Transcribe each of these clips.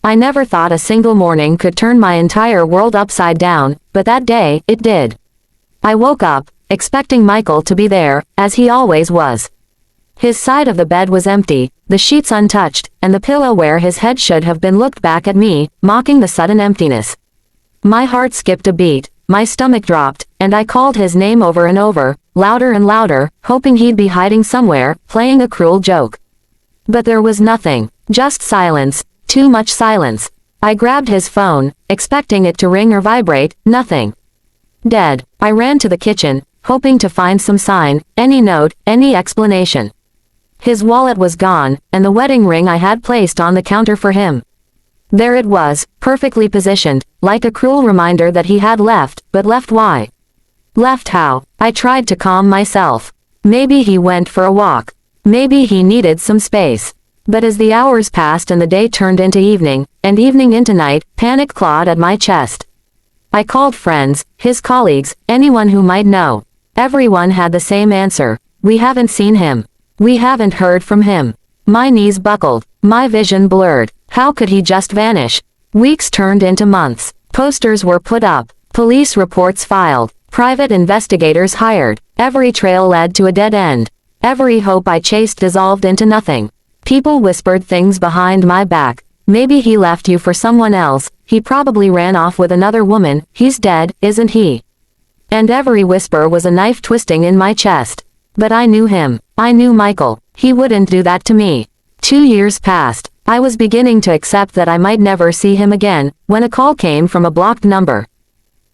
I never thought a single morning could turn my entire world upside down, but that day, it did. I woke up, expecting Michael to be there, as he always was. His side of the bed was empty, the sheets untouched, and the pillow where his head should have been looked back at me, mocking the sudden emptiness. My heart skipped a beat, my stomach dropped, and I called his name over and over, louder and louder, hoping he'd be hiding somewhere, playing a cruel joke. But there was nothing, just silence, too much silence. I grabbed his phone, expecting it to ring or vibrate, nothing. Dead. I ran to the kitchen, hoping to find some sign, any note, any explanation. His wallet was gone, and the wedding ring I had placed on the counter for him. There it was, perfectly positioned, like a cruel reminder that he had left, but left why? Left how? I tried to calm myself. Maybe he went for a walk. Maybe he needed some space. But as the hours passed and the day turned into evening, and evening into night, panic clawed at my chest. I called friends, his colleagues, anyone who might know. Everyone had the same answer. We haven't seen him. We haven't heard from him. My knees buckled. My vision blurred. How could he just vanish? Weeks turned into months. Posters were put up. Police reports filed. Private investigators hired. Every trail led to a dead end. Every hope I chased dissolved into nothing. People whispered things behind my back. Maybe he left you for someone else. He probably ran off with another woman. He's dead, isn't he? And every whisper was a knife twisting in my chest. But I knew him. I knew Michael. He wouldn't do that to me. 2 years passed. I was beginning to accept that I might never see him again, when a call came from a blocked number.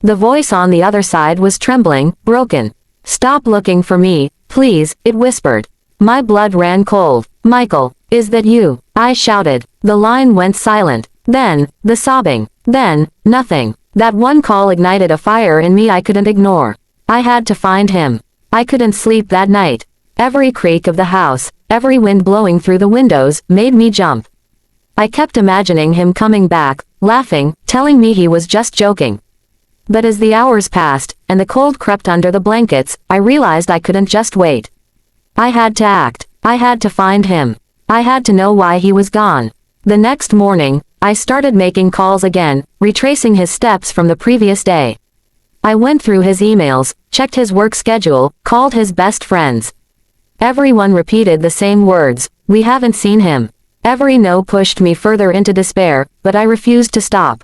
The voice on the other side was trembling, broken. "Stop looking for me, please," it whispered. My blood ran cold. "Michael, is that you?" I shouted. The line went silent. Then, the sobbing. Then, nothing. That one call ignited a fire in me I couldn't ignore. I had to find him. I couldn't sleep that night. Every creak of the house, every wind blowing through the windows, made me jump. I kept imagining him coming back, laughing, telling me he was just joking. But as the hours passed, and the cold crept under the blankets, I realized I couldn't just wait. I had to act. I had to find him. I had to know why he was gone. The next morning, I started making calls again, retracing his steps from the previous day. I went through his emails, checked his work schedule, called his best friends. Everyone repeated the same words, "We haven't seen him." Every no pushed me further into despair, but I refused to stop.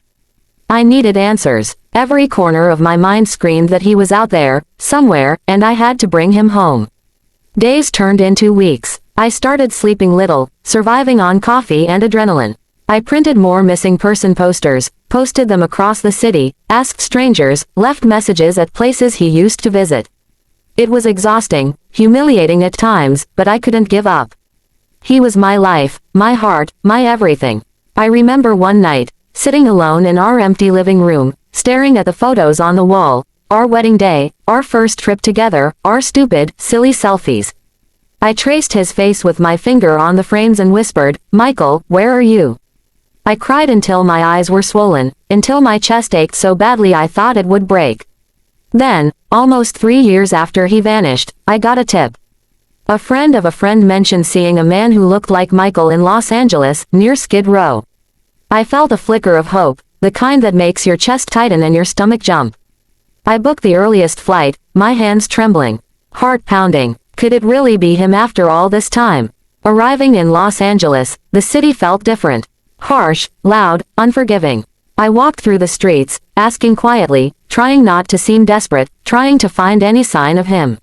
I needed answers. Every corner of my mind screamed that he was out there, somewhere, and I had to bring him home. Days turned into weeks. I started sleeping little, surviving on coffee and adrenaline. I printed more missing person posters, posted them across the city, asked strangers, left messages at places he used to visit. It was exhausting, humiliating at times, but I couldn't give up. He was my life, my heart, my everything. I remember one night, sitting alone in our empty living room, staring at the photos on the wall, our wedding day, our first trip together, our stupid, silly selfies. I traced his face with my finger on the frames and whispered, "Michael, where are you?" I cried until my eyes were swollen, until my chest ached so badly I thought it would break. Then, almost 3 years after he vanished, I got a tip. A friend of a friend mentioned seeing a man who looked like Michael in Los Angeles, near Skid Row. I felt a flicker of hope, the kind that makes your chest tighten and your stomach jump. I booked the earliest flight, my hands trembling, heart pounding. Could it really be him after all this time? Arriving in Los Angeles, the city felt different. Harsh, loud, unforgiving. I walked through the streets, asking quietly, trying not to seem desperate, trying to find any sign of him.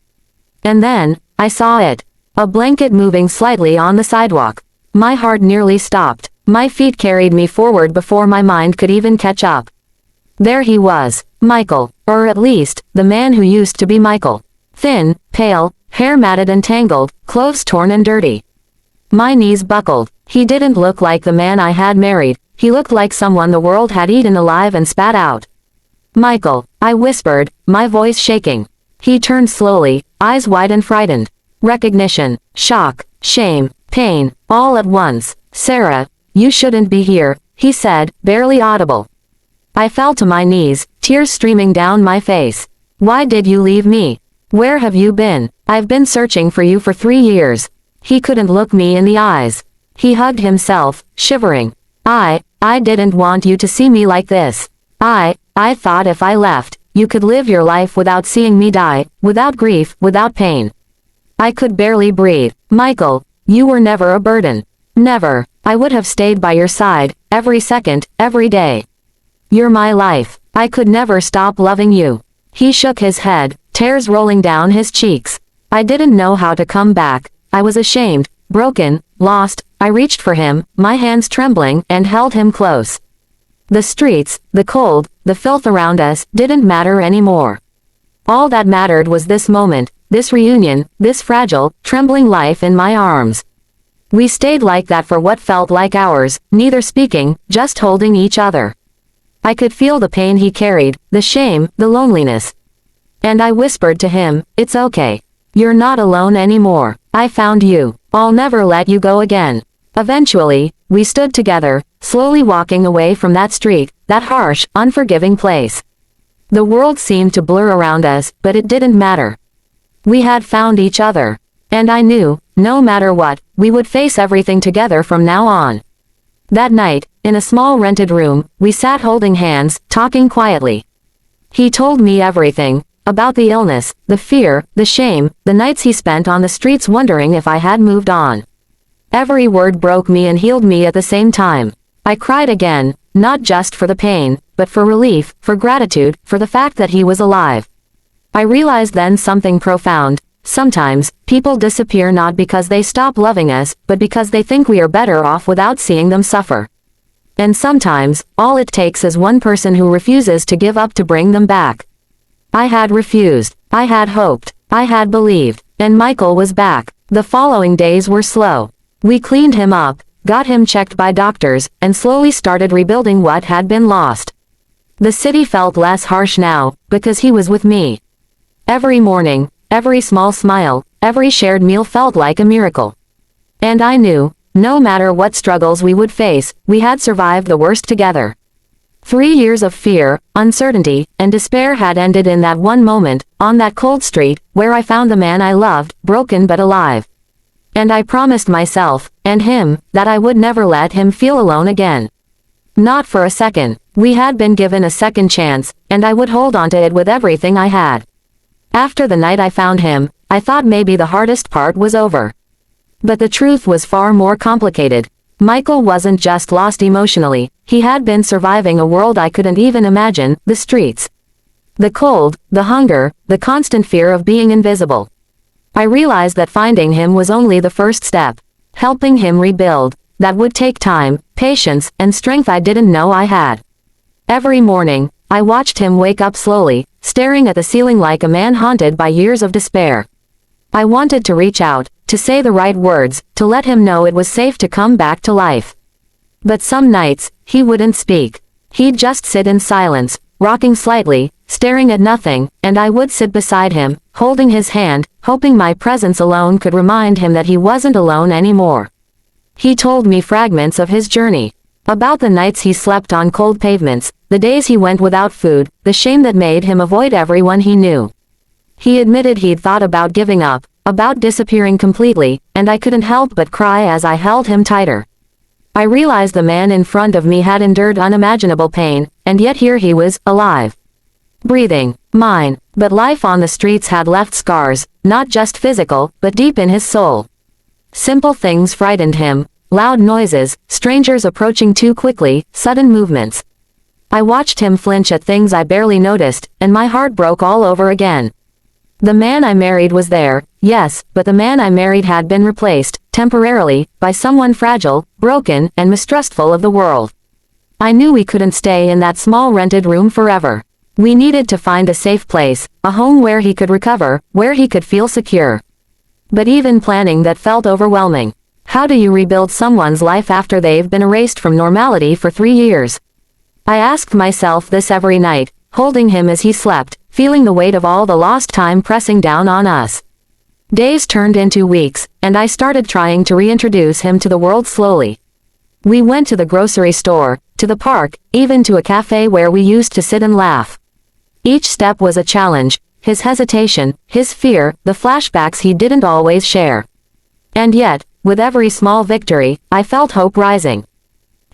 And then, I saw it. A blanket moving slightly on the sidewalk. My heart nearly stopped. My feet carried me forward before my mind could even catch up. There he was, Michael, or at least, the man who used to be Michael. Thin, pale, hair matted and tangled, clothes torn and dirty. My knees buckled. He didn't look like the man I had married. He looked like someone the world had eaten alive and spat out. "Michael," I whispered, my voice shaking. He turned slowly, eyes wide and frightened. Recognition, shock, shame, pain, all at once. "Sarah, you shouldn't be here," he said, barely audible. I fell to my knees, tears streaming down my face. "Why did you leave me? Where have you been? I've been searching for you for 3 years. He couldn't look me in the eyes. He hugged himself, shivering. I didn't want you to see me like this. I thought if I left, you could live your life without seeing me die, without grief, without pain. I could barely breathe. Michael, you were never a burden. Never. I would have stayed by your side, every second, every day. You're my life. I could never stop loving you. He shook his head, tears rolling down his cheeks. I didn't know how to come back. I was ashamed, broken, lost. I reached for him, my hands trembling, and held him close. The streets, the cold, the filth around us, didn't matter anymore. All that mattered was this moment, this reunion, this fragile, trembling life in my arms. We stayed like that for what felt like hours, neither speaking, just holding each other. I could feel the pain he carried, the shame, the loneliness. And I whispered to him, "It's okay. You're not alone anymore. I found you. I'll never let you go again." Eventually, we stood together, slowly walking away from that street, that harsh, unforgiving place. The world seemed to blur around us, but it didn't matter. We had found each other. And I knew, no matter what, we would face everything together from now on. That night, in a small rented room, we sat holding hands, talking quietly. He told me everything, about the illness, the fear, the shame, the nights he spent on the streets wondering if I had moved on. Every word broke me and healed me at the same time. I cried again, not just for the pain, but for relief, for gratitude, for the fact that he was alive. I realized then something profound. Sometimes, people disappear not because they stop loving us, but because they think we are better off without seeing them suffer. And sometimes, all it takes is one person who refuses to give up to bring them back. I had refused. I had hoped. I had believed. And Michael was back. The following days were slow. We cleaned him up, got him checked by doctors, and slowly started rebuilding what had been lost. The city felt less harsh now, because he was with me. Every morning, every small smile, every shared meal felt like a miracle. And I knew, no matter what struggles we would face, we had survived the worst together. 3 years of fear, uncertainty, and despair had ended in that one moment, on that cold street, where I found the man I loved, broken but alive. And I promised myself, and him, that I would never let him feel alone again. Not for a second. We had been given a second chance, and I would hold on to it with everything I had. After the night I found him, I thought maybe the hardest part was over. But the truth was far more complicated. Michael wasn't just lost emotionally, he had been surviving a world I couldn't even imagine, the streets. The cold, the hunger, the constant fear of being invisible. I realized that finding him was only the first step. Helping him rebuild, that would take time, patience, and strength I didn't know I had. Every morning, I watched him wake up slowly, staring at the ceiling like a man haunted by years of despair. I wanted to reach out, to say the right words, to let him know it was safe to come back to life. But some nights, he wouldn't speak. He'd just sit in silence, rocking slightly, staring at nothing, and I would sit beside him, holding his hand, hoping my presence alone could remind him that he wasn't alone anymore. He told me fragments of his journey. About the nights he slept on cold pavements, the days he went without food, the shame that made him avoid everyone he knew. He admitted he'd thought about giving up, about disappearing completely, and I couldn't help but cry as I held him tighter. I realized the man in front of me had endured unimaginable pain, and yet here he was, alive. Breathing, mine, but life on the streets had left scars, not just physical, but deep in his soul. Simple things frightened him, loud noises, strangers approaching too quickly, sudden movements. I watched him flinch at things I barely noticed, and my heart broke all over again. The man I married was there, yes, but the man I married had been replaced, temporarily, by someone fragile, broken, and mistrustful of the world. I knew we couldn't stay in that small rented room forever. We needed to find a safe place, a home where he could recover, where he could feel secure. But even planning that felt overwhelming. How do you rebuild someone's life after they've been erased from normality for 3 years? I asked myself this every night, holding him as he slept, feeling the weight of all the lost time pressing down on us. Days turned into weeks, and I started trying to reintroduce him to the world slowly. We went to the grocery store, to the park, even to a cafe where we used to sit and laugh. Each step was a challenge, his hesitation, his fear, the flashbacks he didn't always share. And yet, with every small victory, I felt hope rising.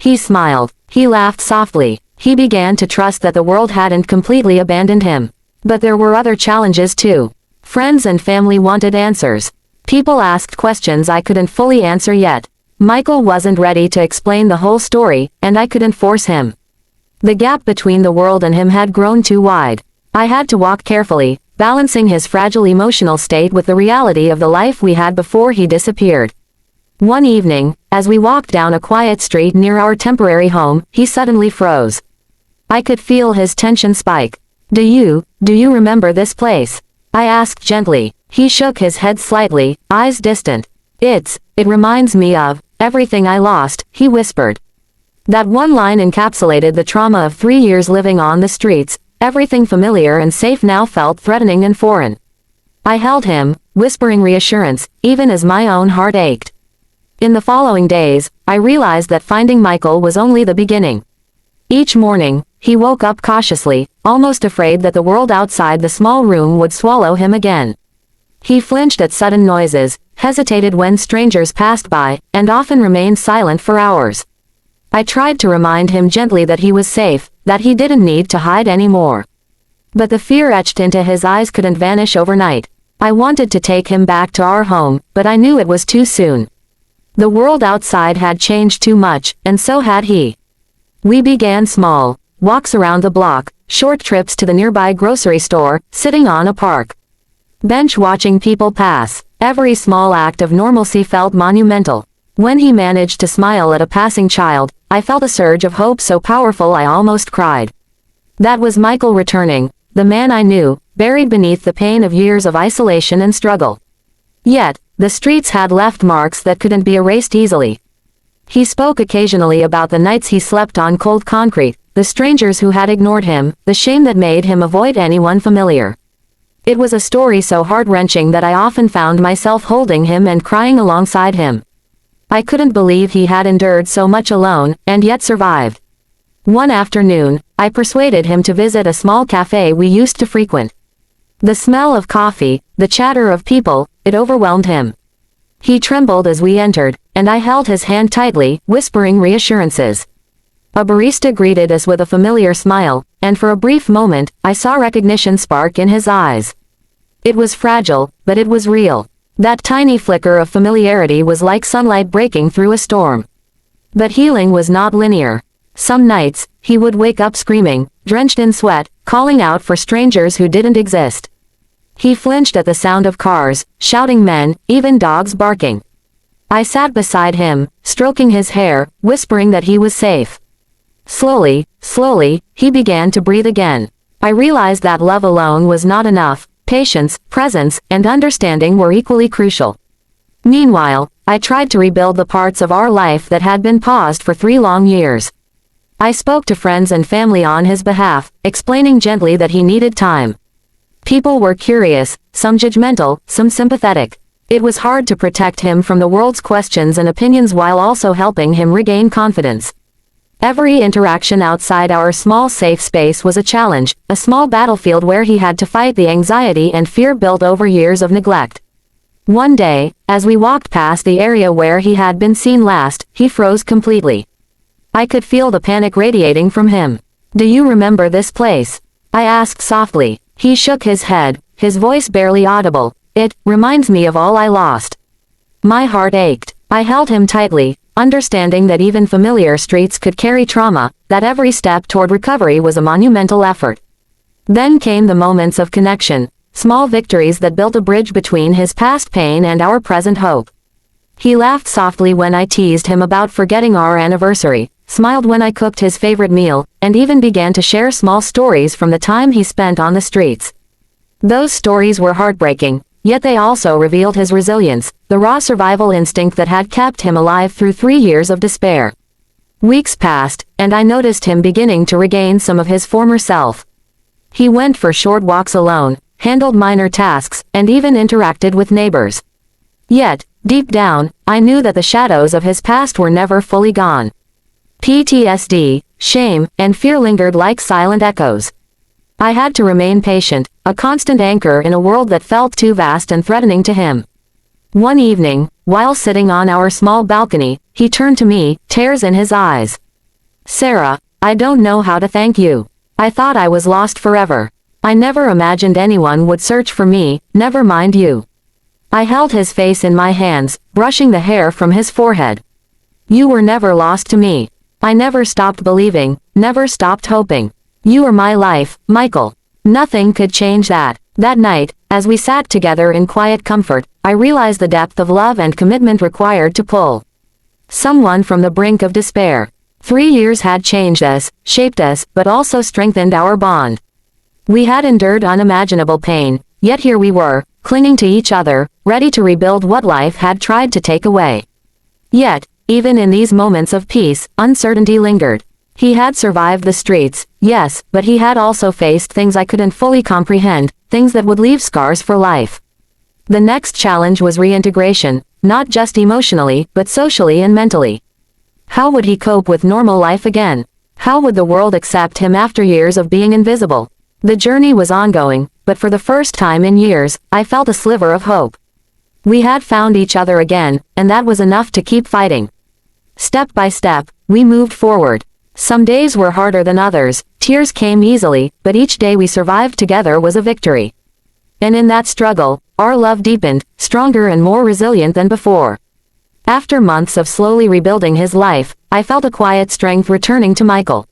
He smiled. He laughed softly. He began to trust that the world hadn't completely abandoned him. But there were other challenges too. Friends and family wanted answers. People asked questions I couldn't fully answer yet. Michael wasn't ready to explain the whole story, and I couldn't force him. The gap between the world and him had grown too wide. I had to walk carefully, balancing his fragile emotional state with the reality of the life we had before he disappeared. One evening, as we walked down a quiet street near our temporary home, he suddenly froze. I could feel his tension spike. Do you remember this place? I asked gently. He shook his head slightly, eyes distant. It reminds me of everything I lost, he whispered. That one line encapsulated the trauma of 3 years living on the streets. Everything familiar and safe now felt threatening and foreign. I held him, whispering reassurance, even as my own heart ached. In the following days, I realized that finding Michael was only the beginning. Each morning, he woke up cautiously, almost afraid that the world outside the small room would swallow him again. He flinched at sudden noises, hesitated when strangers passed by, and often remained silent for hours. I tried to remind him gently that he was safe, that he didn't need to hide anymore. But the fear etched into his eyes couldn't vanish overnight. I wanted to take him back to our home, but I knew it was too soon. The world outside had changed too much, and so had he. We began small, walks around the block, short trips to the nearby grocery store, sitting on a park bench watching people pass. Every small act of normalcy felt monumental. When he managed to smile at a passing child, I felt a surge of hope so powerful I almost cried. That was Michael returning, the man I knew, buried beneath the pain of years of isolation and struggle. Yet, the streets had left marks that couldn't be erased easily. He spoke occasionally about the nights he slept on cold concrete, the strangers who had ignored him, the shame that made him avoid anyone familiar. It was a story so heart-wrenching that I often found myself holding him and crying alongside him. I couldn't believe he had endured so much alone, and yet survived. One afternoon, I persuaded him to visit a small cafe we used to frequent. The smell of coffee, the chatter of people, it overwhelmed him. He trembled as we entered, and I held his hand tightly, whispering reassurances. A barista greeted us with a familiar smile, and for a brief moment, I saw recognition spark in his eyes. It was fragile, but it was real. That tiny flicker of familiarity was like sunlight breaking through a storm. But healing was not linear. Some nights, he would wake up screaming, drenched in sweat, calling out for strangers who didn't exist. He flinched at the sound of cars, shouting men, even dogs barking. I sat beside him, stroking his hair, whispering that he was safe. Slowly, he began to breathe again. I realized that love alone was not enough. Patience, presence, and understanding were equally crucial. Meanwhile, I tried to rebuild the parts of our life that had been paused for 3 long years. I spoke to friends and family on his behalf, explaining gently that he needed time. People were curious, some judgmental, some sympathetic. It was hard to protect him from the world's questions and opinions while also helping him regain confidence. Every interaction outside our small safe space was a challenge, a small battlefield where he had to fight the anxiety and fear built over years of neglect. One day, as we walked past the area where he had been seen last, he froze completely. I could feel the panic radiating from him. "Do you remember this place?" I asked softly. He shook his head, his voice barely audible. "It reminds me of all I lost." My heart ached. I held him tightly, understanding that even familiar streets could carry trauma, that every step toward recovery was a monumental effort. Then came the moments of connection, small victories that built a bridge between his past pain and our present hope. He laughed softly when I teased him about forgetting our anniversary, smiled when I cooked his favorite meal, and even began to share small stories from the time he spent on the streets. Those stories were heartbreaking, yet they also revealed his resilience, the raw survival instinct that had kept him alive through 3 years of despair. Weeks passed, and I noticed him beginning to regain some of his former self. He went for short walks alone, handled minor tasks, and even interacted with neighbors. Yet, deep down, I knew that the shadows of his past were never fully gone. PTSD, shame, and fear lingered like silent echoes. I had to remain patient, a constant anchor in a world that felt too vast and threatening to him. One evening, while sitting on our small balcony, he turned to me, tears in his eyes. Sarah, I don't know how to thank you. I thought I was lost forever. I never imagined anyone would search for me, never mind you. I held his face in my hands, brushing the hair from his forehead. You were never lost to me. I never stopped believing, never stopped hoping. You are my life, Michael. Nothing could change that. That night, as we sat together in quiet comfort, I realized the depth of love and commitment required to pull someone from the brink of despair. 3 years had changed us, shaped us, but also strengthened our bond. We had endured unimaginable pain, yet here we were, clinging to each other, ready to rebuild what life had tried to take away. Yet, even in these moments of peace, uncertainty lingered. He had survived the streets, yes, but he had also faced things I couldn't fully comprehend, things that would leave scars for life. The next challenge was reintegration, not just emotionally, but socially and mentally. How would he cope with normal life again? How would the world accept him after years of being invisible? The journey was ongoing, but for the first time in years, I felt a sliver of hope. We had found each other again, and that was enough to keep fighting. Step by step, we moved forward. Some days were harder than others, tears came easily, but each day we survived together was a victory. And in that struggle, our love deepened, stronger and more resilient than before. After months of slowly rebuilding his life, I felt a quiet strength returning to Michael.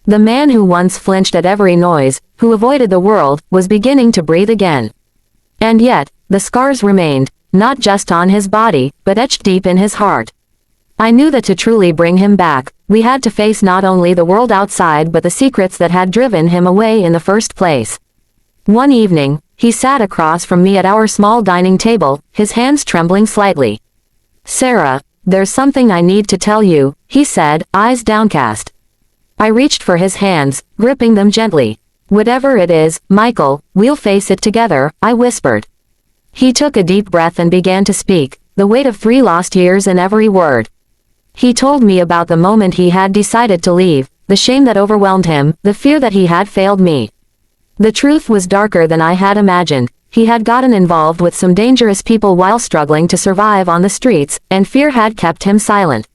The man who once flinched at every noise, who avoided the world, was beginning to breathe again. And yet, the scars remained, not just on his body, but etched deep in his heart. I knew that to truly bring him back, we had to face not only the world outside but the secrets that had driven him away in the first place. One evening, he sat across from me at our small dining table, his hands trembling slightly. Sarah, there's something I need to tell you, he said, eyes downcast. I reached for his hands, gripping them gently. Whatever it is, Michael, we'll face it together, I whispered. He took a deep breath and began to speak, the weight of 3 lost years in every word. He told me about the moment he had decided to leave, the shame that overwhelmed him, the fear that he had failed me. The truth was darker than I had imagined. He had gotten involved with some dangerous people while struggling to survive on the streets, and fear had kept him silent.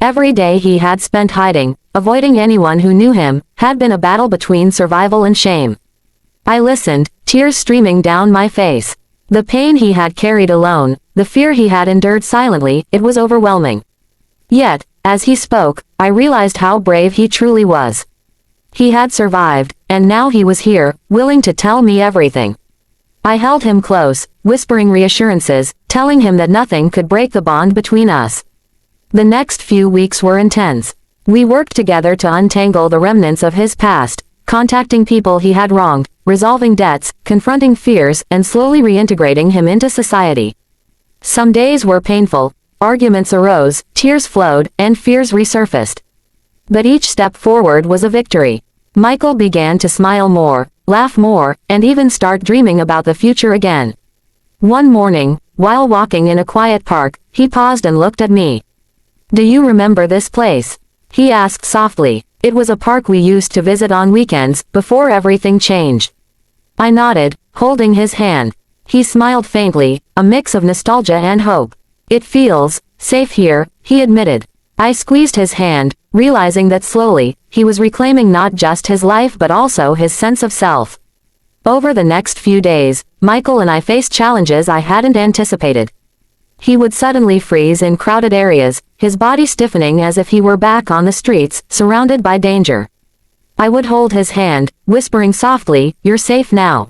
Every day he had spent hiding, avoiding anyone who knew him, had been a battle between survival and shame. I listened, tears streaming down my face. The pain he had carried alone, the fear he had endured silently, it was overwhelming. Yet, as he spoke, I realized how brave he truly was. He had survived, and now he was here, willing to tell me everything. I held him close, whispering reassurances, telling him that nothing could break the bond between us. The next few weeks were intense. We worked together to untangle the remnants of his past, contacting people he had wronged, resolving debts, confronting fears, and slowly reintegrating him into society. Some days were painful. Arguments arose, tears flowed, and fears resurfaced. But each step forward was a victory. Michael began to smile more, laugh more, and even start dreaming about the future again. One morning, while walking in a quiet park, he paused and looked at me. Do you remember this place? He asked softly. It was a park we used to visit on weekends, before everything changed. I nodded, holding his hand. He smiled faintly, a mix of nostalgia and hope. It feels safe here, he admitted. I squeezed his hand, realizing that slowly, he was reclaiming not just his life but also his sense of self. Over the next few days, Michael and I faced challenges I hadn't anticipated. He would suddenly freeze in crowded areas, his body stiffening as if he were back on the streets, surrounded by danger. I would hold his hand, whispering softly, "You're safe now.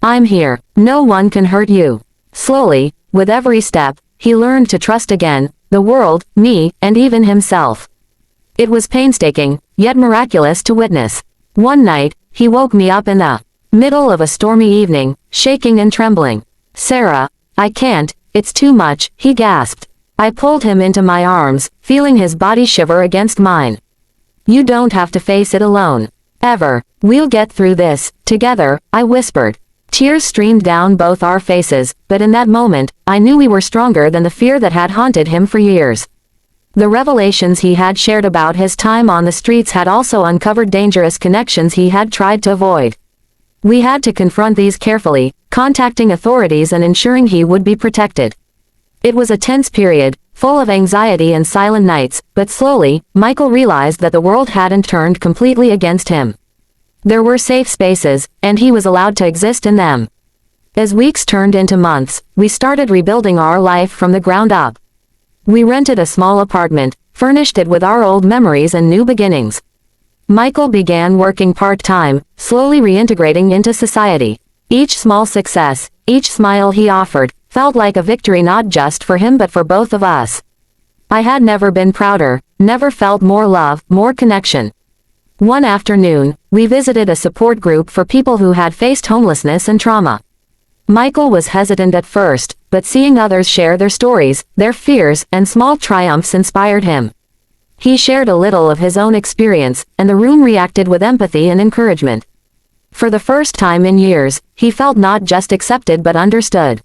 I'm here. No one can hurt you." Slowly, with every step, he learned to trust again, the world, me, and even himself. It was painstaking, yet miraculous to witness. One night, he woke me up in the middle of a stormy evening, shaking and trembling. "Sarah, I can't, it's too much," he gasped. I pulled him into my arms, feeling his body shiver against mine. "You don't have to face it alone. Ever. We'll get through this, together," I whispered. Tears streamed down both our faces, but in that moment, I knew we were stronger than the fear that had haunted him for years. The revelations he had shared about his time on the streets had also uncovered dangerous connections he had tried to avoid. We had to confront these carefully, contacting authorities and ensuring he would be protected. It was a tense period, full of anxiety and silent nights, but slowly, Michael realized that the world hadn't turned completely against him. There were safe spaces, and he was allowed to exist in them. As weeks turned into months, we started rebuilding our life from the ground up. We rented a small apartment, furnished it with our old memories and new beginnings. Michael began working part-time, slowly reintegrating into society. Each small success, each smile he offered, felt like a victory not just for him but for both of us. I had never been prouder, never felt more love, more connection. One afternoon, we visited a support group for people who had faced homelessness and trauma. Michael was hesitant at first, but seeing others share their stories, their fears, and small triumphs inspired him. He shared a little of his own experience, and the room reacted with empathy and encouragement. For the first time in years, he felt not just accepted but understood.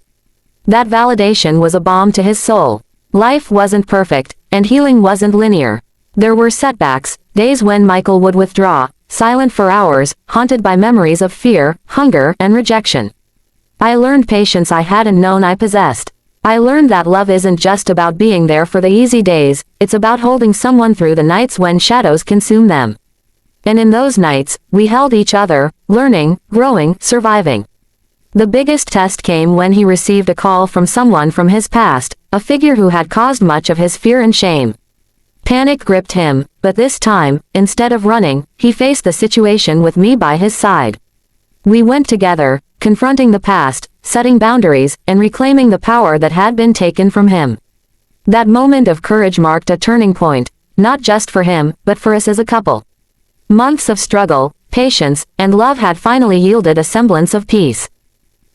That validation was a balm to his soul. Life wasn't perfect, and healing wasn't linear. There were setbacks, days when Michael would withdraw, silent for hours, haunted by memories of fear, hunger, and rejection. I learned patience I hadn't known I possessed. I learned that love isn't just about being there for the easy days, it's about holding someone through the nights when shadows consume them. And in those nights, we held each other, learning, growing, surviving. The biggest test came when he received a call from someone from his past, a figure who had caused much of his fear and shame. Panic gripped him, but this time, instead of running, he faced the situation with me by his side. We went together, confronting the past, setting boundaries, and reclaiming the power that had been taken from him. That moment of courage marked a turning point, not just for him, but for us as a couple. Months of struggle, patience, and love had finally yielded a semblance of peace.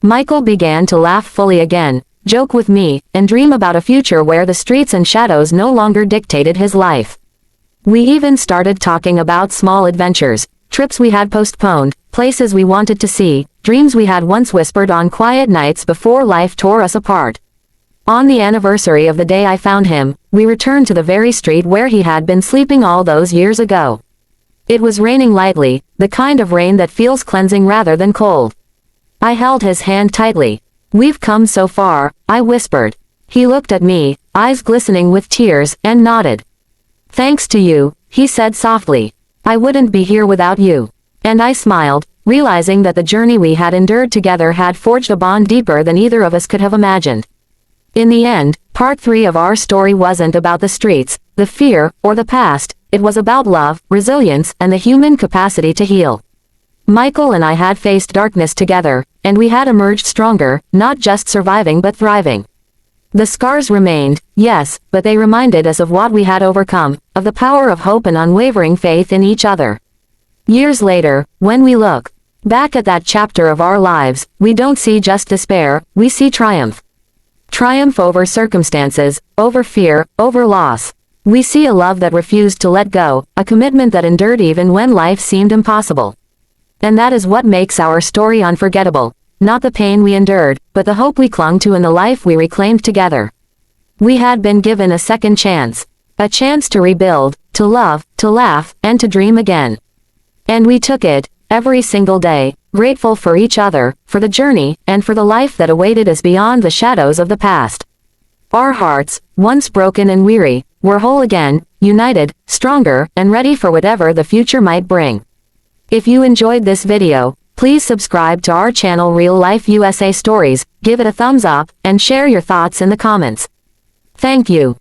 Michael began to laugh fully again, joke with me, and dream about a future where the streets and shadows no longer dictated his life. We even started talking about small adventures, trips we had postponed, places we wanted to see, dreams we had once whispered on quiet nights before life tore us apart. On the anniversary of the day I found him, we returned to the very street where he had been sleeping all those years ago. It was raining lightly, the kind of rain that feels cleansing rather than cold. I held his hand tightly. "We've come so far," I whispered. He looked at me, eyes glistening with tears, and nodded. "Thanks to you," he said softly. "I wouldn't be here without you." And I smiled, realizing that the journey we had endured together had forged a bond deeper than either of us could have imagined. In the end, part 3 of our story wasn't about the streets, the fear, or the past, it was about love, resilience, and the human capacity to heal. Michael and I had faced darkness together, and we had emerged stronger, not just surviving but thriving. The scars remained, yes, but they reminded us of what we had overcome, of the power of hope and unwavering faith in each other. Years later, when we look back at that chapter of our lives, we don't see just despair, we see triumph. Triumph over circumstances, over fear, over loss. We see a love that refused to let go, a commitment that endured even when life seemed impossible. And that is what makes our story unforgettable. Not the pain we endured, but the hope we clung to and the life we reclaimed together. We had been given a second chance. A chance to rebuild, to love, to laugh, and to dream again. And we took it, every single day, grateful for each other, for the journey, and for the life that awaited us beyond the shadows of the past. Our hearts, once broken and weary, were whole again, united, stronger, and ready for whatever the future might bring. If you enjoyed this video, please subscribe to our channel Real Life USA Stories, give it a thumbs up, and share your thoughts in the comments. Thank you.